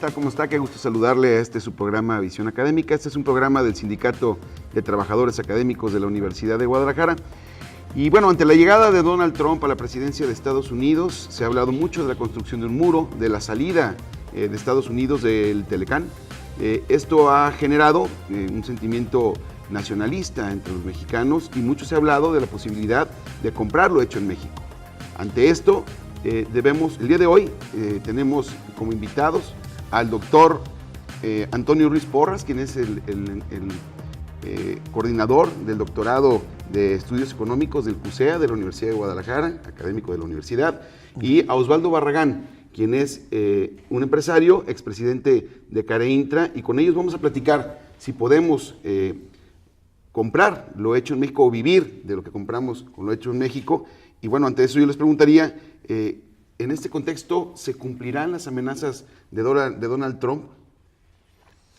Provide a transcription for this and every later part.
está? ¿Cómo está? Qué gusto saludarle a su programa Visión Académica. Este es un programa del Sindicato de Trabajadores Académicos de la Universidad de Guadalajara. Y bueno, ante la llegada de Donald Trump a la presidencia de Estados Unidos, se ha hablado mucho de la construcción de un muro, de la salida de Estados Unidos del Telecán. Esto ha generado un sentimiento nacionalista entre los mexicanos y mucho se ha hablado de la posibilidad de comprarlo hecho en México. Ante esto, el día de hoy tenemos como invitados al doctor Antonio Ruiz Porras, quien es el coordinador del doctorado de Estudios Económicos del CUSEA de la Universidad de Guadalajara, académico de la universidad, y a Osvaldo Barragán, quien es un empresario, expresidente de CAREINTRA, y con ellos vamos a platicar si podemos comprar lo hecho en México o vivir de lo que compramos con lo hecho en México. Y bueno, ante eso yo les preguntaría, en este contexto, ¿se cumplirán las amenazas de Donald Trump?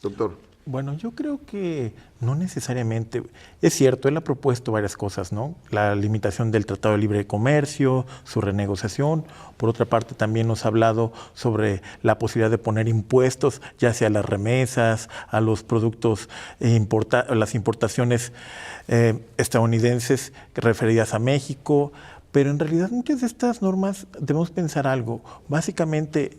Doctor. Bueno, yo creo que no necesariamente. Es cierto, él ha propuesto varias cosas, ¿no? La limitación del Tratado de Libre Comercio, su renegociación. Por otra parte, también nos ha hablado sobre la posibilidad de poner impuestos, ya sea a las remesas, a los productos, las importaciones estadounidenses referidas a México. Pero en realidad muchas de estas normas debemos pensar algo. Básicamente,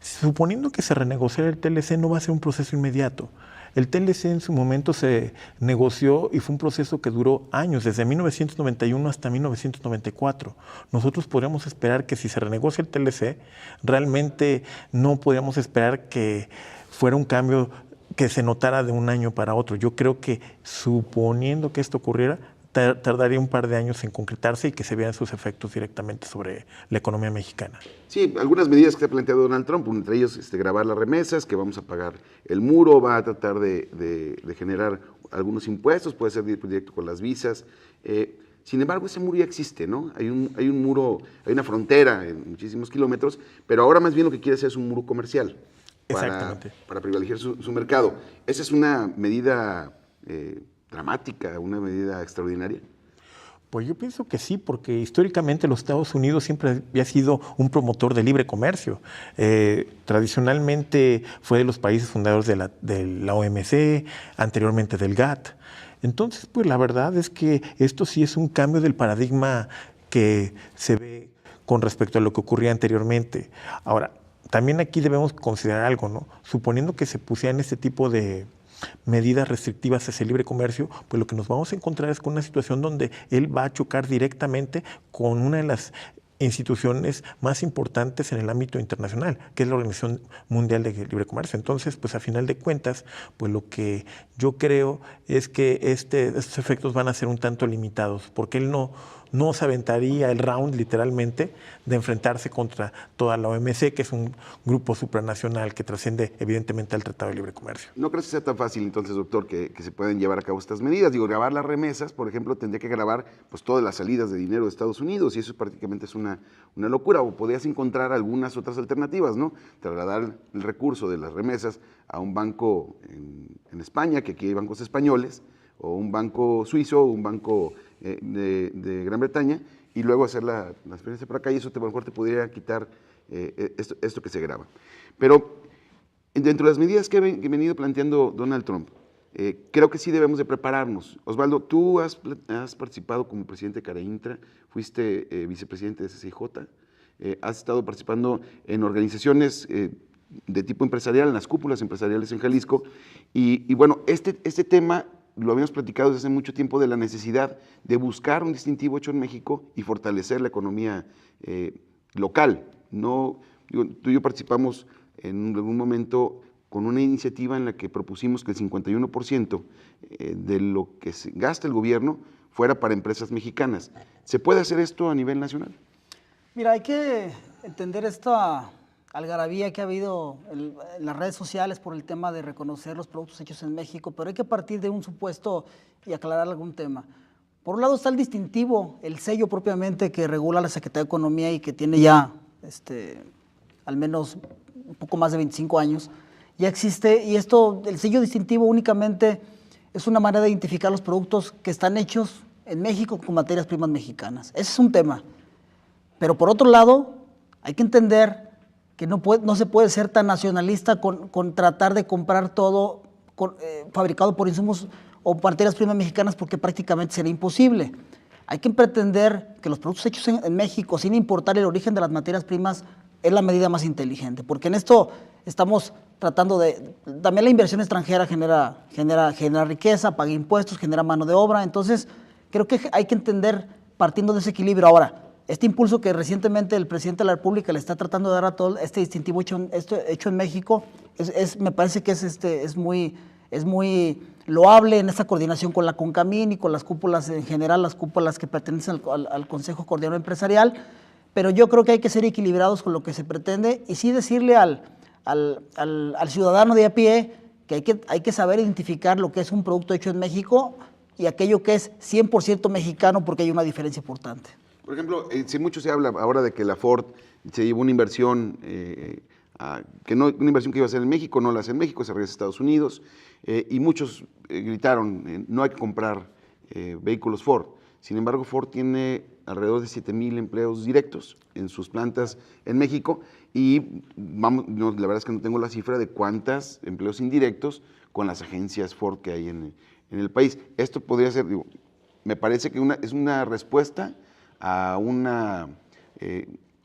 suponiendo que se renegociara el TLC, no va a ser un proceso inmediato. El TLC en su momento se negoció y fue un proceso que duró años, desde 1991 hasta 1994. Nosotros podríamos esperar que si se renegocia el TLC, realmente no podríamos esperar que fuera un cambio que se notara de un año para otro. Yo creo que suponiendo que esto ocurriera, tardaría un par de años en concretarse y que se vean sus efectos directamente sobre la economía mexicana. Sí, algunas medidas que ha planteado Donald Trump, entre ellos grabar las remesas, que vamos a pagar el muro, va a tratar de generar algunos impuestos, puede ser directo con las visas. Sin embargo, ese muro ya existe, ¿no? Hay un muro, hay una frontera en muchísimos kilómetros, pero ahora más bien lo que quiere hacer es un muro comercial para privilegiar su mercado. Esa es una medida dramática, una medida extraordinaria. Pues yo pienso que sí, porque históricamente los Estados Unidos siempre había sido un promotor de libre comercio. Tradicionalmente fue de los países fundadores de la OMC, anteriormente del GATT. Entonces, pues la verdad es que esto sí es un cambio del paradigma que se ve con respecto a lo que ocurría anteriormente. Ahora, también aquí debemos considerar algo, ¿no? Suponiendo que se pusieran este tipo de medidas restrictivas hacia el libre comercio, pues lo que nos vamos a encontrar es con una situación donde él va a chocar directamente con una de las instituciones más importantes en el ámbito internacional, que es la Organización Mundial de Libre Comercio. Entonces, pues a final de cuentas, pues lo que yo creo es que estos efectos van a ser un tanto limitados, porque él no se aventaría el round literalmente de enfrentarse contra toda la OMC, que es un grupo supranacional que trasciende evidentemente al Tratado de Libre Comercio. ¿No crees que sea tan fácil entonces, doctor, que se pueden llevar a cabo estas medidas? Digo, grabar las remesas, por ejemplo, tendría que grabar pues todas las salidas de dinero de Estados Unidos y eso prácticamente es una locura. O podrías encontrar algunas otras alternativas, ¿no? Trasladar el recurso de las remesas a un banco en España, que aquí hay bancos españoles, o un banco suizo, o un banco de Gran Bretaña, y luego hacer la transferencia por acá, y eso a lo mejor te podría quitar esto que se graba. Pero dentro de las medidas que ha venido planteando Donald Trump, creo que sí debemos de prepararnos. Osvaldo, tú has participado como presidente de CAREINTRA, fuiste vicepresidente de CCJ, has estado participando en organizaciones de tipo empresarial, en las cúpulas empresariales en Jalisco, y bueno, este tema lo habíamos platicado desde hace mucho tiempo, de la necesidad de buscar un distintivo hecho en México y fortalecer la economía local. Tú y yo participamos en algún momento con una iniciativa en la que propusimos que el 51% de lo que se gasta el gobierno fuera para empresas mexicanas. ¿Se puede hacer esto a nivel nacional? Mira, hay que entender esta algarabía que ha habido en las redes sociales por el tema de reconocer los productos hechos en México, pero hay que partir de un supuesto y aclarar algún tema. Por un lado está el distintivo, el sello propiamente que regula la Secretaría de Economía y que tiene ya al menos un poco más de 25 años. Ya existe, y el sello distintivo únicamente es una manera de identificar los productos que están hechos en México con materias primas mexicanas. Ese es un tema. Pero por otro lado, hay que entender que no se puede ser tan nacionalista con tratar de comprar todo fabricado por insumos o materias primas mexicanas, porque prácticamente sería imposible. Hay que pretender que los productos hechos en México, sin importar el origen de las materias primas, es la medida más inteligente, porque en esto estamos tratando también la inversión extranjera genera riqueza, paga impuestos, genera mano de obra. Entonces creo que hay que entender partiendo de ese equilibrio. Ahora, este impulso que recientemente el presidente de la República le está tratando de dar a todo este distintivo hecho en México, me parece que es muy loable en esta coordinación con la CONCAMIN y con las cúpulas en general, las cúpulas que pertenecen al Consejo Coordinador Empresarial, pero yo creo que hay que ser equilibrados con lo que se pretende y sí decirle al ciudadano de a pie que hay que saber identificar lo que es un producto hecho en México y aquello que es 100% mexicano, porque hay una diferencia importante. Por ejemplo, si mucho se habla ahora de que la Ford se llevó una inversión, una inversión que iba a hacer en México, no la hace en México, se regresa a Estados Unidos, y muchos gritaron, no hay que comprar vehículos Ford. Sin embargo, Ford tiene alrededor de 7,000 empleos directos en sus plantas en México, y la verdad es que no tengo la cifra de cuántos empleos indirectos con las agencias Ford que hay en el país. Esto podría ser, me parece que es una respuesta a un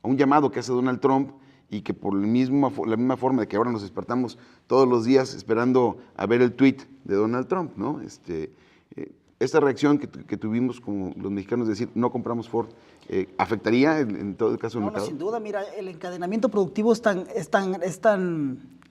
llamado que hace Donald Trump, y que por la misma forma de que ahora nos despertamos todos los días esperando a ver el tweet de Donald Trump, ¿no? Esta reacción que tuvimos como los mexicanos de decir no compramos Ford, ¿afectaría en todo el caso del mercado? No, sin duda. Mira, el encadenamiento productivo es tan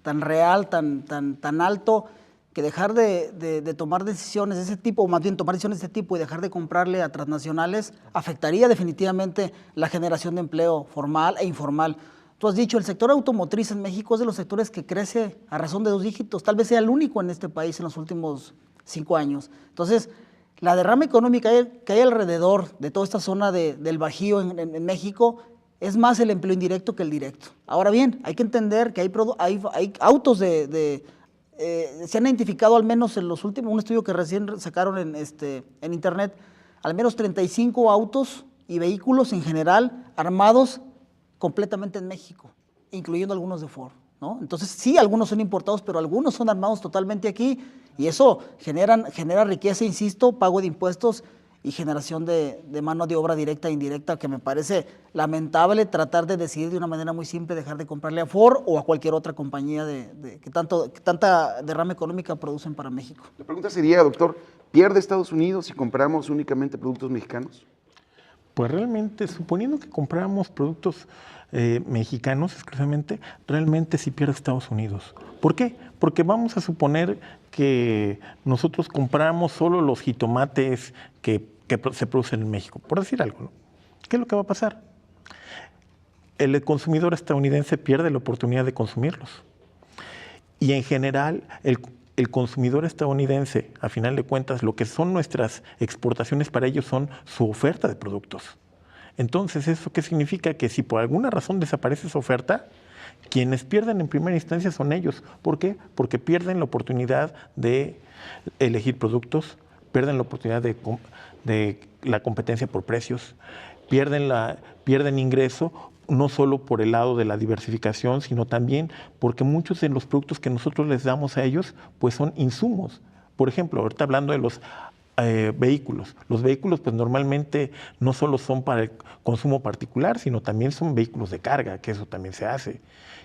real, tan alto, que dejar de tomar decisiones de ese tipo, o más bien tomar decisiones de ese tipo y dejar de comprarle a transnacionales, afectaría definitivamente la generación de empleo formal e informal. Tú has dicho, el sector automotriz en México es de los sectores que crece a razón de 2 dígitos, tal vez sea el único en este país en los últimos 5 años. Entonces, la derrama económica que hay alrededor de toda esta zona del Bajío en México es más el empleo indirecto que el directo. Ahora bien, hay que entender que hay autos se han identificado al menos en los últimos, un estudio que recién sacaron en internet, al menos 35 autos y vehículos en general armados completamente en México, incluyendo algunos de Ford, ¿no? Entonces sí, algunos son importados, pero algunos son armados totalmente aquí, y eso genera riqueza, insisto, pago de impuestos y generación de mano de obra directa e indirecta, que me parece lamentable tratar de decidir de una manera muy simple, dejar de comprarle a Ford o a cualquier otra compañía que tanta derrama económica producen para México. La pregunta sería, doctor, ¿pierde Estados Unidos si compramos únicamente productos mexicanos? Pues realmente, suponiendo que compráramos productos mexicanos exclusivamente, realmente sí pierde Estados Unidos. ¿Por qué? Porque vamos a suponer que nosotros compramos solo los jitomates que se producen en México, por decir algo, ¿no? ¿Qué es lo que va a pasar? El consumidor estadounidense pierde la oportunidad de consumirlos. Y en general, el consumidor estadounidense, a final de cuentas, lo que son nuestras exportaciones para ellos son su oferta de productos. Entonces, ¿eso qué significa? Que si por alguna razón desaparece esa oferta, quienes pierden en primera instancia son ellos. ¿Por qué? Porque pierden la oportunidad de elegir productos, pierden la oportunidad de la competencia por precios, pierden ingreso, no solo por el lado de la diversificación, sino también porque muchos de los productos que nosotros les damos a ellos pues son insumos. Por ejemplo, ahorita hablando de los vehículos. Los vehículos pues normalmente no solo son para el consumo particular, sino también son vehículos de carga, que eso también se hace.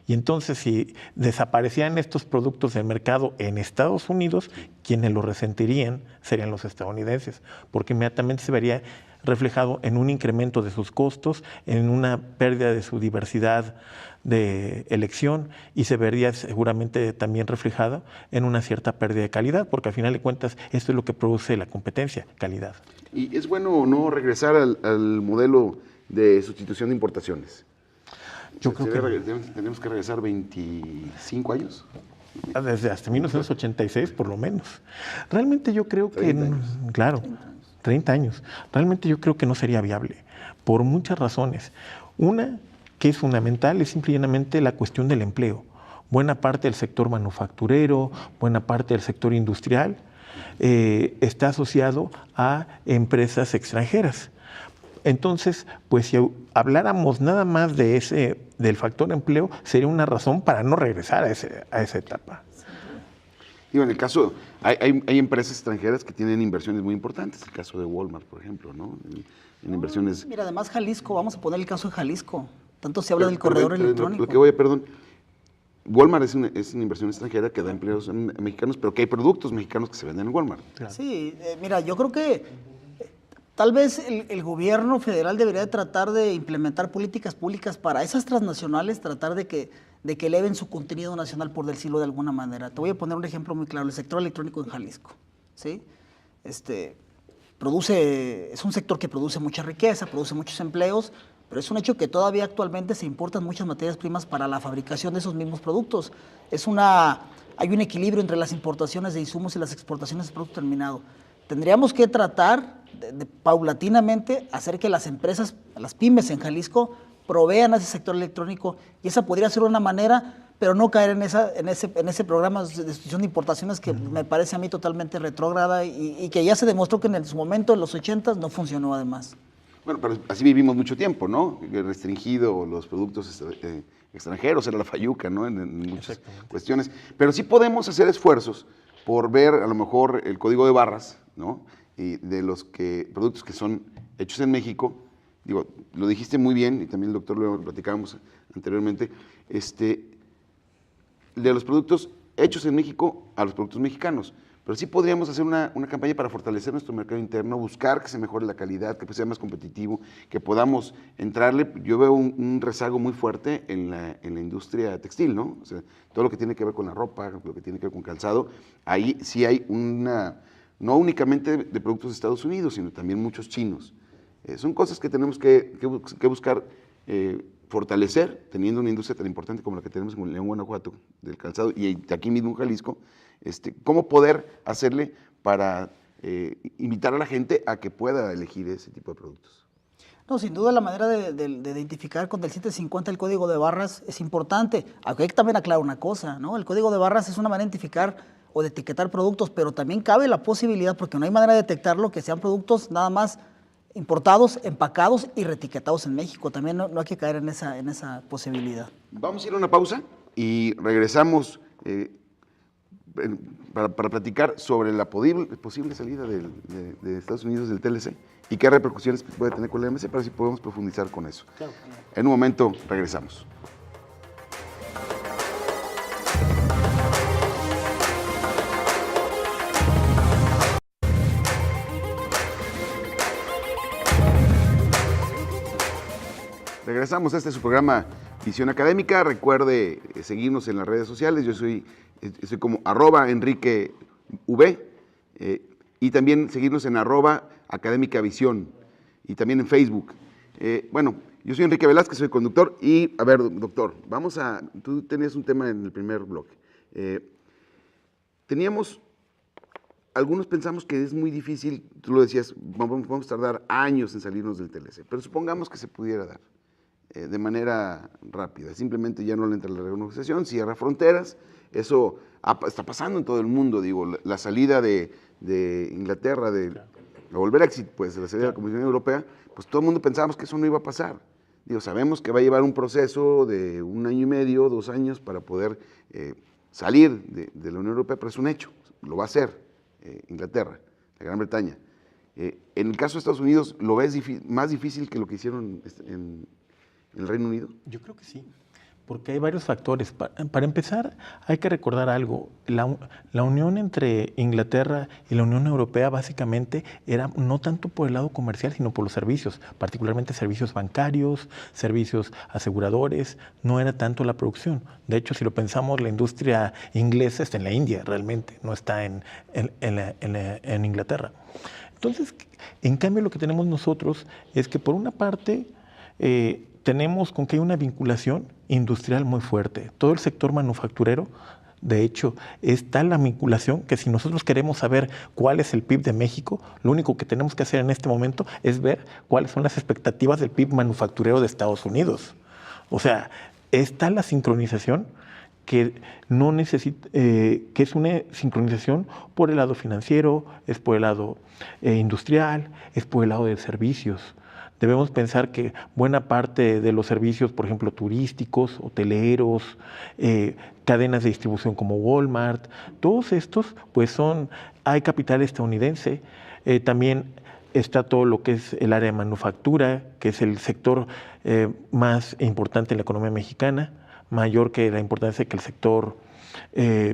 Y entonces si desaparecieran estos productos del mercado en Estados Unidos, quienes lo resentirían serían los estadounidenses, porque inmediatamente se vería reflejado en un incremento de sus costos, en una pérdida de su diversidad de elección, y se vería seguramente también reflejada en una cierta pérdida de calidad, porque al final de cuentas esto es lo que produce la competencia, calidad. ¿Y es bueno o no regresar al modelo de sustitución de importaciones? Yo creo que tenemos que regresar 25 años. Desde hasta 1986 por lo menos. Realmente yo creo que, claro, 30 años. Realmente yo creo que no sería viable, por muchas razones. Una que es fundamental es simplemente la cuestión del empleo. Buena parte del sector manufacturero, buena parte del sector industrial está asociado a empresas extranjeras. Entonces, pues si habláramos nada más del factor empleo, sería una razón para no regresar a esa etapa. Digo, en el caso, hay empresas extranjeras que tienen inversiones muy importantes, el caso de Walmart, por ejemplo, ¿no? En inversiones... Mira, además Jalisco, vamos a poner el caso de Jalisco. Tanto se habla del corredor electrónico. Lo que voy, perdón, Walmart es una inversión extranjera que da empleos mexicanos, pero que hay productos mexicanos que se venden en Walmart. Claro. Sí, mira, yo creo que tal vez el gobierno federal debería tratar de implementar políticas públicas para esas transnacionales, tratar de que eleven su contenido nacional, por decirlo de alguna manera. Te voy a poner un ejemplo muy claro, el sector electrónico en Jalisco, ¿sí? Es un sector que produce mucha riqueza, produce muchos empleos, pero es un hecho que todavía actualmente se importan muchas materias primas para la fabricación de esos mismos productos. Hay un equilibrio entre las importaciones de insumos y las exportaciones de producto terminado. Tendríamos que tratar de paulatinamente hacer que las empresas, las pymes en Jalisco, provean a ese sector electrónico, y esa podría ser una manera, pero no caer en ese programa de sustitución de importaciones que me parece a mí totalmente retrógrada y que ya se demostró que en su momento, en los 80s, no funcionó además. Bueno, pero así vivimos mucho tiempo, ¿no? Restringido los productos extranjeros, era la fayuca, ¿no? En muchas cuestiones. Pero sí podemos hacer esfuerzos por ver a lo mejor el código de barras, ¿no? Y de los productos que son hechos en México. Digo, lo dijiste muy bien, y también el doctor lo platicábamos anteriormente, de los productos hechos en México a los productos mexicanos. Pero sí podríamos hacer una campaña para fortalecer nuestro mercado interno, buscar que se mejore la calidad, que sea más competitivo, que podamos entrarle. Yo veo un rezago muy fuerte en la industria textil, ¿no? O sea, todo lo que tiene que ver con la ropa, lo que tiene que ver con calzado, ahí sí hay no únicamente de productos de Estados Unidos, sino también muchos chinos. Son cosas que tenemos que buscar fortalecer, teniendo una industria tan importante como la que tenemos en León, Guanajuato, del calzado, y aquí mismo en Jalisco. ¿Cómo poder hacerle para invitar a la gente a que pueda elegir ese tipo de productos? No, sin duda la manera de identificar con el 750 el código de barras es importante. Aunque hay que también aclarar una cosa, ¿no? El código de barras es una manera de identificar o de etiquetar productos, pero también cabe la posibilidad, porque no hay manera de detectarlo, que sean productos nada más importados, empacados y reetiquetados en México. También no hay que caer en esa posibilidad. Vamos a ir a una pausa y regresamos para platicar sobre la posible salida de Estados Unidos del TLC y qué repercusiones puede tener con la OMC, para si podemos profundizar con eso. Claro. En un momento regresamos. Regresamos, este es su programa Visión Académica. Recuerde seguirnos en las redes sociales. Yo soy como @EnriqueV y también seguirnos en @académicavisión y también en Facebook. Bueno, yo soy Enrique Velázquez, soy conductor y, a ver, doctor, tú tenías un tema en el primer bloque. Algunos pensamos que es muy difícil, tú lo decías, vamos a tardar años en salirnos del TLC, pero supongamos que se pudiera dar de manera rápida. Simplemente ya no le entra la renegociación, cierra fronteras. Eso está pasando en todo el mundo, digo, la salida de Inglaterra, a volver a éxito, pues, de la salida de la Comisión Europea, pues todo el mundo pensábamos que eso no iba a pasar. Digo, sabemos que va a llevar un proceso de 1 año y medio, 2 años para poder salir de la Unión Europea, pero es un hecho, lo va a hacer Inglaterra, la Gran Bretaña. En el caso de Estados Unidos, ¿lo ves más difícil que lo que hicieron en el Reino Unido? Yo creo que sí, porque hay varios factores. Para empezar, hay que recordar algo. La unión entre Inglaterra y la Unión Europea básicamente era no tanto por el lado comercial, sino por los servicios, particularmente servicios bancarios, servicios aseguradores, no era tanto la producción. De hecho, si lo pensamos, la industria inglesa está en la India realmente, no está en Inglaterra. Entonces, en cambio, lo que tenemos nosotros es que por una parte tenemos con que hay una vinculación industrial muy fuerte. Todo el sector manufacturero, de hecho, está la vinculación que si nosotros queremos saber cuál es el PIB de México, lo único que tenemos que hacer en este momento es ver cuáles son las expectativas del PIB manufacturero de Estados Unidos. O sea, está la sincronización que no necesita, que es una sincronización por el lado financiero, es por el lado industrial, es por el lado de servicios. debemos pensar que buena parte de los servicios, por ejemplo, turísticos, hoteleros, cadenas de distribución como Walmart, todos estos, pues hay capital estadounidense. También está todo lo que es el área de manufactura, que es el sector más importante en la economía mexicana, mayor que la importancia que el sector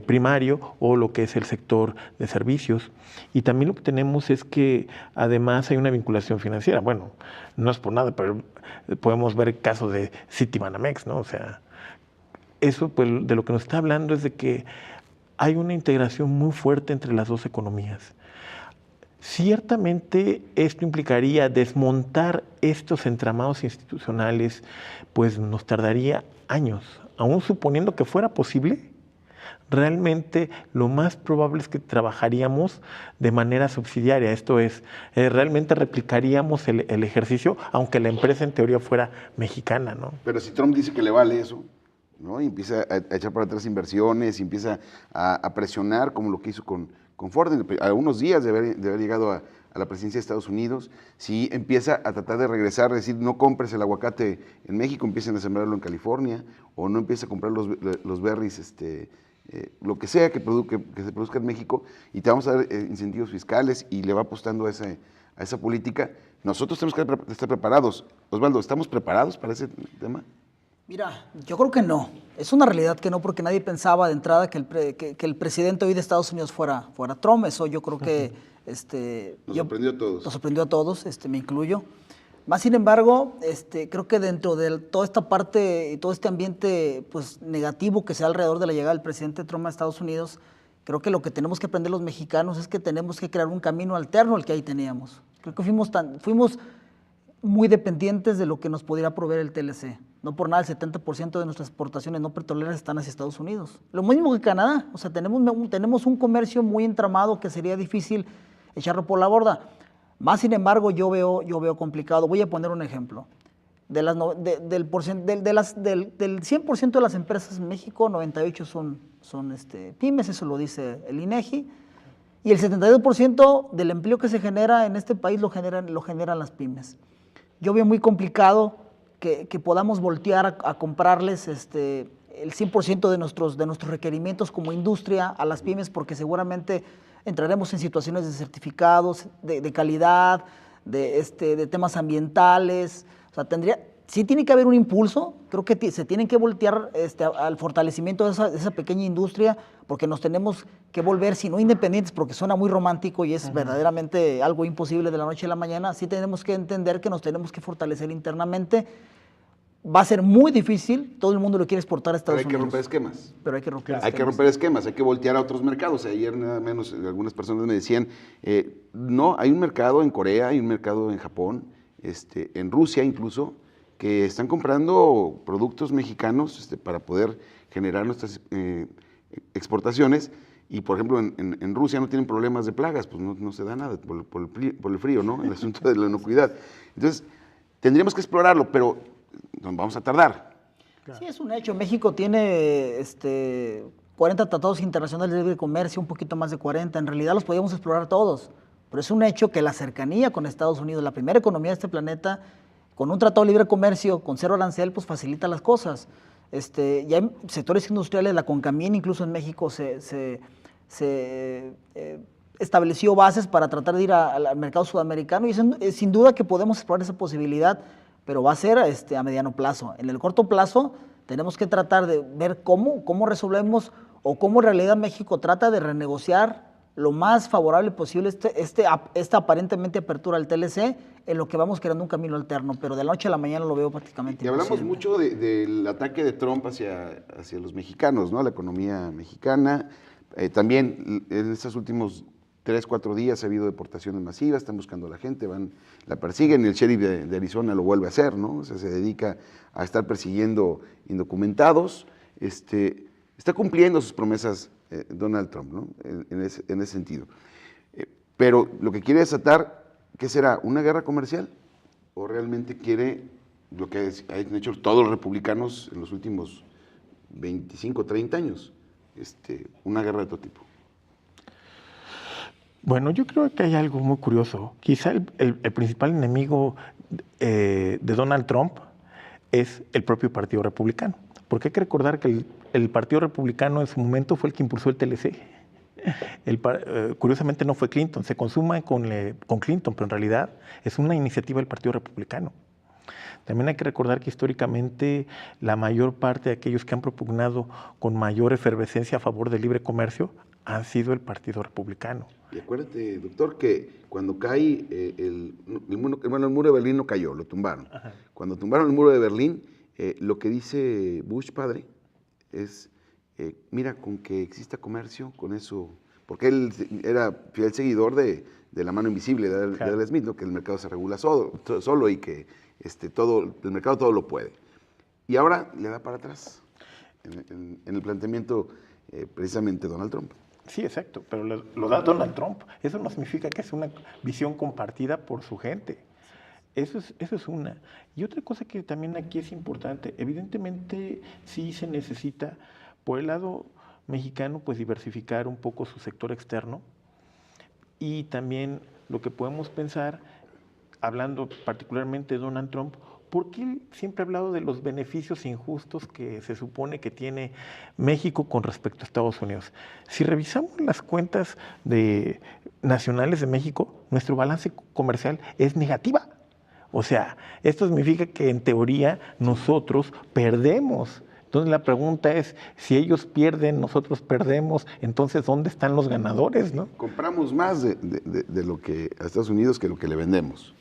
primario o lo que es el sector de servicios. Y también lo que tenemos es que además hay una vinculación financiera. Bueno, no es por nada, pero podemos ver el caso de Citibanamex, ¿no? O sea, eso pues de lo que nos está hablando es de que hay una integración muy fuerte entre las dos economías. Ciertamente esto implicaría desmontar estos entramados institucionales, pues nos tardaría años, aún suponiendo que fuera posible. Realmente lo más probable es que trabajaríamos de manera subsidiaria, esto es, realmente replicaríamos el ejercicio, aunque la empresa en teoría fuera mexicana, ¿no? Pero si Trump dice que le vale eso, ¿no? Y empieza a echar para atrás inversiones, y empieza a presionar como lo que hizo con Ford, a unos días de haber llegado a la presidencia de Estados Unidos, si empieza a tratar de regresar, es decir, no compres el aguacate en México, empiecen a sembrarlo en California, o no empieza a comprar los berries, lo que sea que se produzca en México, y te vamos a dar incentivos fiscales, y le va apostando a esa política. Nosotros tenemos que estar preparados. Osvaldo, ¿estamos preparados para ese tema? Mira, yo creo que no. Es una realidad que no, porque nadie pensaba de entrada que el presidente hoy de Estados Unidos fuera Trump. Eso yo creo que nos sorprendió a todos. Nos sorprendió a todos, me incluyo. Más sin embargo, creo que dentro de toda esta parte y todo este ambiente pues, negativo que se da alrededor de la llegada del presidente Trump a Estados Unidos, creo que lo que tenemos que aprender los mexicanos es que tenemos que crear un camino alterno al que ahí teníamos. Creo que fuimos muy dependientes de lo que nos pudiera proveer el TLC. No por nada, el 70% de nuestras exportaciones no petroleras están hacia Estados Unidos. Lo mismo que Canadá. O sea, tenemos un comercio muy entramado que sería difícil echarlo por la borda. Más sin embargo, yo veo complicado. Voy a poner un ejemplo. Del 100% de las empresas en México, 98 son pymes, eso lo dice el INEGI. Y el 72% del empleo que se genera en este país lo generan las pymes. Yo veo muy complicado que podamos voltear a comprarles el 100% de nuestros requerimientos como industria a las pymes, porque seguramente entraremos en situaciones de certificados, de calidad, de temas ambientales. O sea, sí tiene que haber un impulso. Creo que se tienen que voltear al fortalecimiento de esa pequeña industria, porque nos tenemos que volver, si no independientes, porque suena muy romántico y es verdaderamente algo imposible de la noche a la mañana. Sí tenemos que entender que nos tenemos que fortalecer internamente. Va a ser muy difícil, todo el mundo lo quiere exportar a Estados Unidos. Pero hay que romper esquemas. Pero hay que romper esquemas. Hay que romper esquemas, hay que voltear a otros mercados. Ayer nada menos algunas personas me decían, no, hay un mercado en Corea, hay un mercado en Japón, en Rusia incluso, que están comprando productos mexicanos para poder generar nuestras exportaciones. Y, por ejemplo, en Rusia no tienen problemas de plagas, pues no se da nada por el frío, ¿no? El asunto de la inocuidad. Entonces, tendríamos que explorarlo, pero vamos a tardar. Claro. Sí, es un hecho. México tiene 40 tratados internacionales de libre comercio, un poquito más de 40. En realidad los podíamos explorar todos, pero es un hecho que la cercanía con Estados Unidos, la primera economía de este planeta, con un tratado de libre comercio, con cero arancel, pues facilita las cosas. Ya hay sectores industriales, la CONCAMIN incluso en México se estableció bases para tratar de ir al mercado sudamericano, y sin duda que podemos explorar esa posibilidad, pero va a ser a mediano plazo. En el corto plazo tenemos que tratar de ver cómo resolvemos, o cómo en realidad México trata de renegociar lo más favorable posible esta aparentemente apertura al TLC, en lo que vamos creando un camino alterno, pero de la noche a la mañana lo veo prácticamente imposible. Y hablamos mucho del ataque de Trump hacia los mexicanos, ¿no? La economía mexicana. También en estos últimos 3, 4 días ha habido deportaciones masivas, están buscando a la gente, la persiguen, el sheriff de Arizona lo vuelve a hacer, ¿no? O sea, se dedica a estar persiguiendo indocumentados. Está cumpliendo sus promesas Donald Trump, ¿no? En ese sentido. Pero lo que quiere desatar, ¿qué será? ¿Una guerra comercial? ¿O realmente quiere lo que han hecho todos los republicanos en los últimos 25, 30 años? Una guerra de todo tipo. Bueno, yo creo que hay algo muy curioso. Quizá el principal enemigo de Donald Trump es el propio Partido Republicano. Porque hay que recordar que el Partido Republicano en su momento fue el que impulsó el TLC. Curiosamente no fue Clinton, se consuma con Clinton, pero en realidad es una iniciativa del Partido Republicano. También hay que recordar que históricamente la mayor parte de aquellos que han propugnado con mayor efervescencia a favor del libre comercio han sido el Partido Republicano. Y acuérdate, doctor, que cuando cae el muro de Berlín no cayó, lo tumbaron. Ajá. Cuando tumbaron el muro de Berlín, lo que dice Bush padre es, mira, con que exista comercio, con eso, porque él era fiel seguidor de la mano invisible de Adam Smith, ¿no? Que el mercado se regula solo y que el mercado todo lo puede. Y ahora le da para atrás en el planteamiento precisamente Donald Trump. Sí, exacto, pero lo da Donald Trump. Eso no significa que es una visión compartida por su gente. Eso es una. Y otra cosa que también aquí es importante, evidentemente sí se necesita, por el lado mexicano, pues diversificar un poco su sector externo. Y también lo que podemos pensar, hablando particularmente de Donald Trump, ¿por qué él siempre ha hablado de los beneficios injustos que se supone que tiene México con respecto a Estados Unidos? Si revisamos las cuentas nacionales de México, nuestro balance comercial es negativa. O sea, esto significa que en teoría nosotros perdemos. Entonces la pregunta es, si ellos pierden, nosotros perdemos, entonces ¿dónde están los ganadores, no? Compramos más de lo que a Estados Unidos que lo que le vendemos.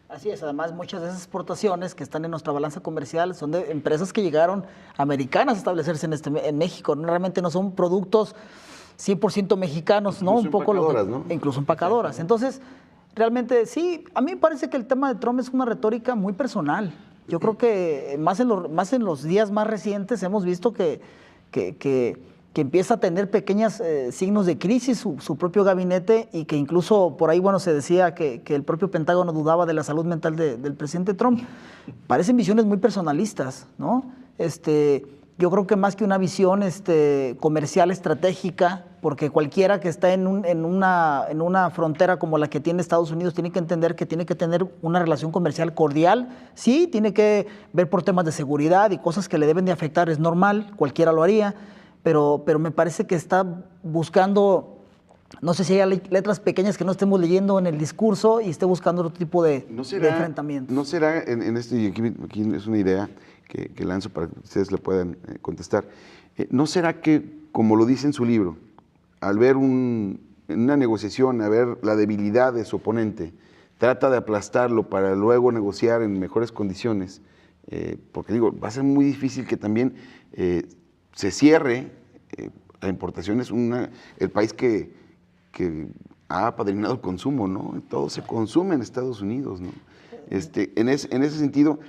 Así es, además muchas de esas exportaciones que están en nuestra balanza comercial son de empresas que llegaron americanas a establecerse en México, ¿no? Realmente no son productos 100% mexicanos, incluso ¿no? Un poco empacadoras, ¿no? Incluso empacadoras. Entonces, realmente sí, a mí me parece que el tema de Trump es una retórica muy personal. Yo creo que más en los días más recientes hemos visto que empieza a tener pequeños signos de crisis su propio gabinete y que incluso por ahí, bueno, se decía que el propio Pentágono dudaba de la salud mental del presidente Trump. Parecen visiones muy personalistas, ¿no? Yo creo que más que una visión comercial estratégica, porque cualquiera que está en una frontera como la que tiene Estados Unidos tiene que entender que tiene que tener una relación comercial cordial, sí, tiene que ver por temas de seguridad y cosas que le deben de afectar, es normal, cualquiera lo haría, pero me parece que está buscando, no sé si hay letras pequeñas que no estemos leyendo en el discurso y esté buscando otro tipo de enfrentamiento. ¿No será en este, y aquí es una idea que lanzo para que ustedes le puedan contestar, ¿no será que, como lo dice en su libro, al ver en una negociación, a ver la debilidad de su oponente, trata de aplastarlo para luego negociar en mejores condiciones? Porque digo, va a ser muy difícil que también se cierre a importaciones el país que ha apadrinado el consumo, ¿no? Todo se consume en Estados Unidos, ¿no? En ese sentido,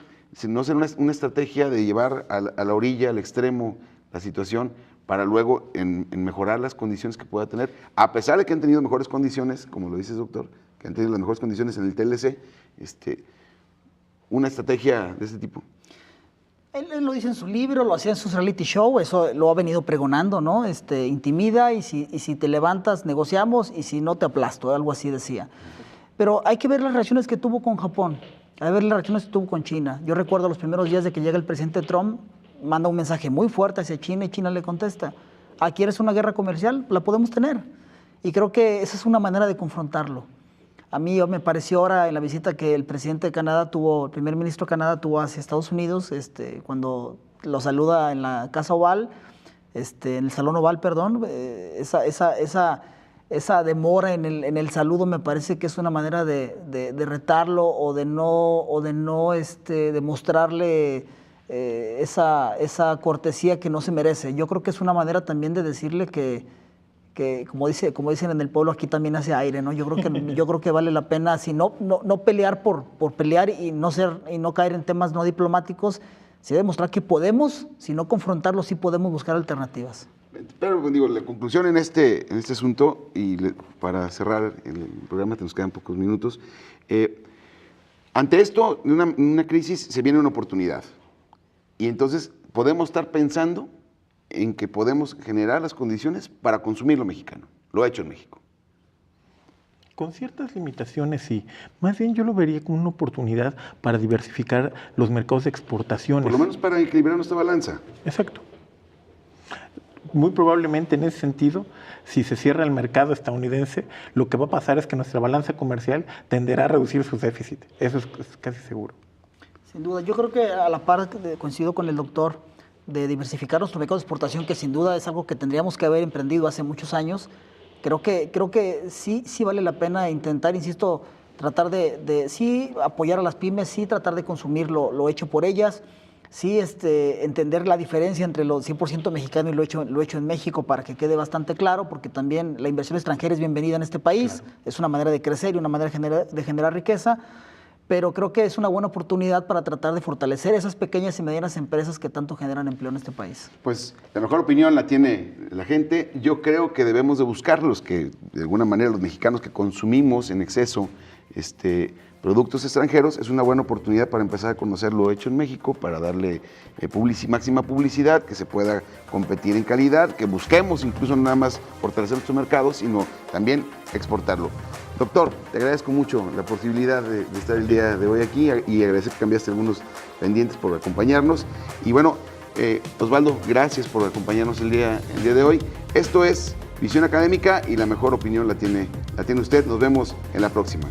no será una estrategia de llevar a la orilla, al extremo, la situación, para luego en mejorar las condiciones que pueda tener, a pesar de que han tenido mejores condiciones, como lo dices, doctor, que han tenido las mejores condiciones en el TLC, una estrategia de este tipo. Él lo dice en su libro, lo hacía en sus reality show, eso lo ha venido pregonando, ¿no? Intimida y si te levantas, negociamos y si no te aplasto, algo así decía. Pero hay que ver las reacciones que tuvo con Japón, hay que ver las reacciones que tuvo con China. Yo recuerdo los primeros días de que llega el presidente Trump, manda un mensaje muy fuerte hacia China y China le contesta, ¿quieres una guerra comercial? La podemos tener. Y creo que esa es una manera de confrontarlo. A mí me pareció ahora en la visita que el presidente de Canadá el primer ministro de Canadá tuvo hacia Estados Unidos, cuando lo saluda en la Casa Oval, en el Salón Oval, perdón, esa demora en el saludo me parece que es una manera de retarlo o de no demostrarle esa cortesía que no se merece. Yo creo que es una manera también de decirle que como dicen en el pueblo, aquí también hace aire, ¿no? Yo creo que vale la pena, si no pelear por pelear y no caer en temas no diplomáticos, sí demostrar que podemos, si no confrontarlo, sí podemos buscar alternativas. Pero digo, la conclusión en este asunto, y para cerrar el programa, nos quedan pocos minutos, ante esto, una crisis, se viene una oportunidad. Y entonces podemos estar pensando en que podemos generar las condiciones para consumir lo mexicano. Lo ha hecho en México. Con ciertas limitaciones, sí. Más bien yo lo vería como una oportunidad para diversificar los mercados de exportaciones. Por lo menos para equilibrar nuestra balanza. Exacto. Muy probablemente en ese sentido, si se cierra el mercado estadounidense, lo que va a pasar es que nuestra balanza comercial tenderá a reducir sus déficits. Eso es casi seguro. Sin duda, yo creo que a la par coincido con el doctor de diversificar nuestro mercado de exportación, que sin duda es algo que tendríamos que haber emprendido hace muchos años. Creo que sí vale la pena intentar, insisto, tratar de sí apoyar a las pymes, sí tratar de consumir lo hecho por ellas, sí entender la diferencia entre lo 100% mexicano y lo hecho en México para que quede bastante claro, porque también la inversión extranjera es bienvenida en este país, claro. Es una manera de crecer y una manera de generar riqueza, pero creo que es una buena oportunidad para tratar de fortalecer esas pequeñas y medianas empresas que tanto generan empleo en este país. Pues la mejor opinión la tiene la gente. Yo creo que debemos de buscar los que, de alguna manera, los mexicanos que consumimos en exceso productos extranjeros, es una buena oportunidad para empezar a conocer lo hecho en México, para darle máxima publicidad, que se pueda competir en calidad, que busquemos incluso no nada más fortalecer nuestro mercado, sino también exportarlo. Doctor, te agradezco mucho la posibilidad de estar el día de hoy aquí y agradecer que cambiaste algunos pendientes por acompañarnos. Y bueno, Osvaldo, gracias por acompañarnos el día de hoy. Esto es Visión Académica y la mejor opinión la tiene usted. Nos vemos en la próxima.